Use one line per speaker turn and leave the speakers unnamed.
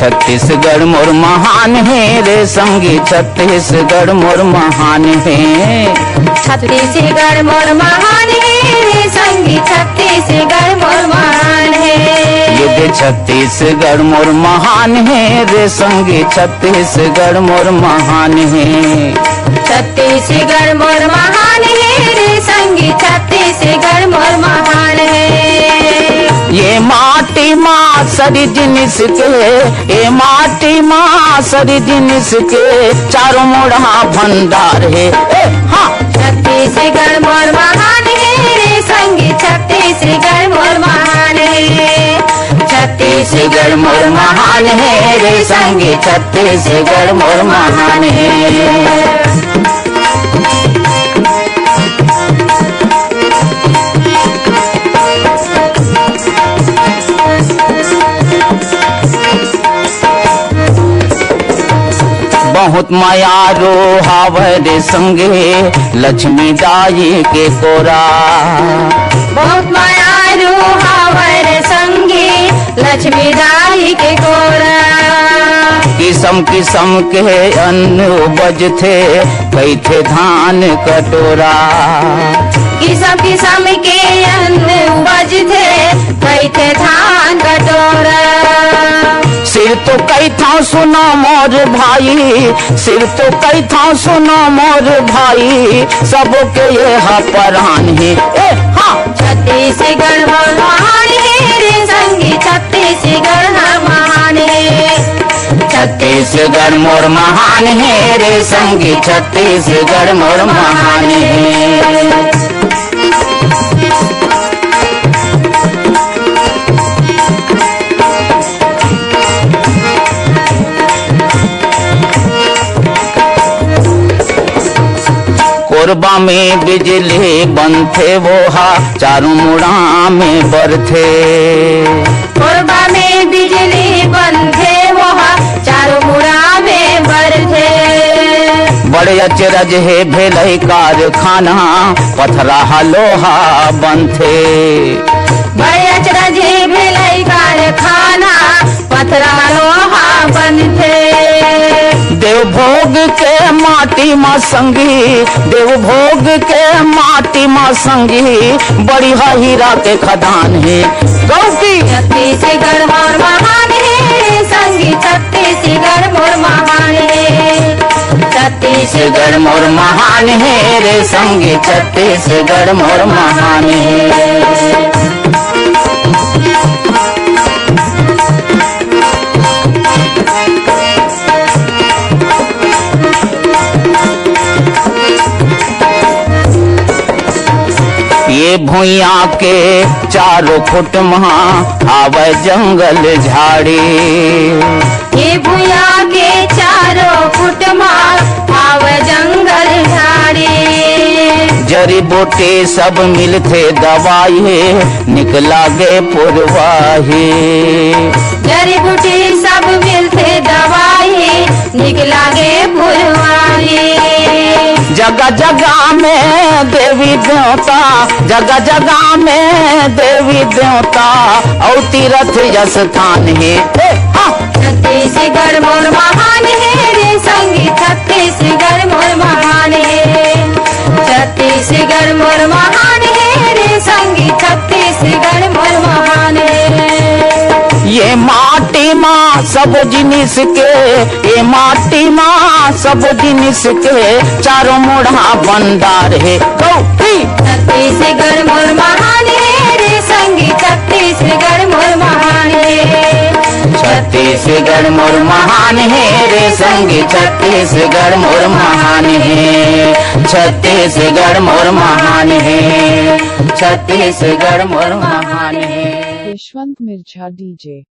छत्तीसगढ़ मोर महान है रे संगी, छत्तीसगढ़ मोर महान है।
छत्तीसगढ़ मोर महान है रे संगी, छत्तीसगढ़ मोर महान है।
ये छत्तीसगढ़ मोर महान है रे संगी, छत्तीसगढ़ मोर महान है।
छत्तीसगढ़ मोर महान है रे संगी, छत्तीसगढ़ मोर महान है।
ये माटी माँ सरी जिनिस के, ये माटी माँ सरी जिनिस के, चारों मोड़ा भंडार है। हाँ,
छत्तीसगढ़ मोर महान है रे संगी, छत्तीसगढ़ मोर महान है।
छत्तीसगढ़ मोर महान है रे संगी, छत्तीसगढ़ मोर महान है। बहुत मायारो हावै रे संगे, लक्ष्मी दाई के कोरा।
बहुत मायारो हावै रे संगे, लक्ष्मी दाई के कोरा।
किस्म किस्म के अन्न उपज थे, कई थे धान कटोरा।
किस्म किस्म के अन्न उपज थे, कई थे धान कटोरा।
सिर तो कई था सुनो मोर भाई, सिर तो कई था सुनो मोर भाई, सबके ये परान है। हाँ,
छत्तीसगढ़ मोर महान है रे संगी, छत्तीसगढ़ महान है।
छत्तीसगढ़ मोर महान है रे संगी, छत्तीसगढ़ मोर महान है। कोरबा में बिजली बंद थे वो हा, चारों मुड़ा में बरथे।
कोरबा में बिजली बंद थे वो हा, चारों मुड़ा में बरथे।
बड़े अचरज है भेलई कारखाना, पथरा लोहा बंद थे।
बड़े अचरज है भेलई कारखाना, पथरा लोहा बंद थे।
देवभोग के माटी माँ संगी, देवभोग के माटी माँ संगी, बड़ी हीरा के खदान है। गौकी
छत्तीसगढ़ मोर महान है संगी, छत्तीसगढ़ मोर महान है।
छत्तीसगढ़ मोर महान है रे संगी, छत्तीसगढ़ मोर महान है। ये भुइया के चारों फुट महा आवे जंगल झाड़ी।
ये भुइया के चारों फुट महा आवे जंगल झाड़ी।
जड़ी बूटी सब मिलते दवाई, निकला गे पुरवाही।
जड़ी बूटी सब मिलते दवाई, निकला गे पुरवाही।
जगह जगह में देवी देवता, जगह जगह में देवी देवता, और तीर्थ स्थान है।
छत्तीसगढ़ मोर महान है रे संगी, छत्तीसगढ़ मोर महान है। छत्तीसगढ़ मोर महान है रे संगी, छत्तीसगढ़ मोर महान है।
ये माटी माँ सब जिनिस के, ये माटी माँ सब जिनिस के, चारों मुड़ा भंडार है। गौरी
छत्तीसगढ़ मोर महान है रे संगी, छत्तीसगढ़ मोर महान है।
छत्तीसगढ़ मोर महान है रे संगी, छत्तीसगढ़ मोर महान है। छत्तीसगढ़ मोर महान है, छत्तीसगढ़ मोर महान है।
यशवंत मिर्झा डीजे।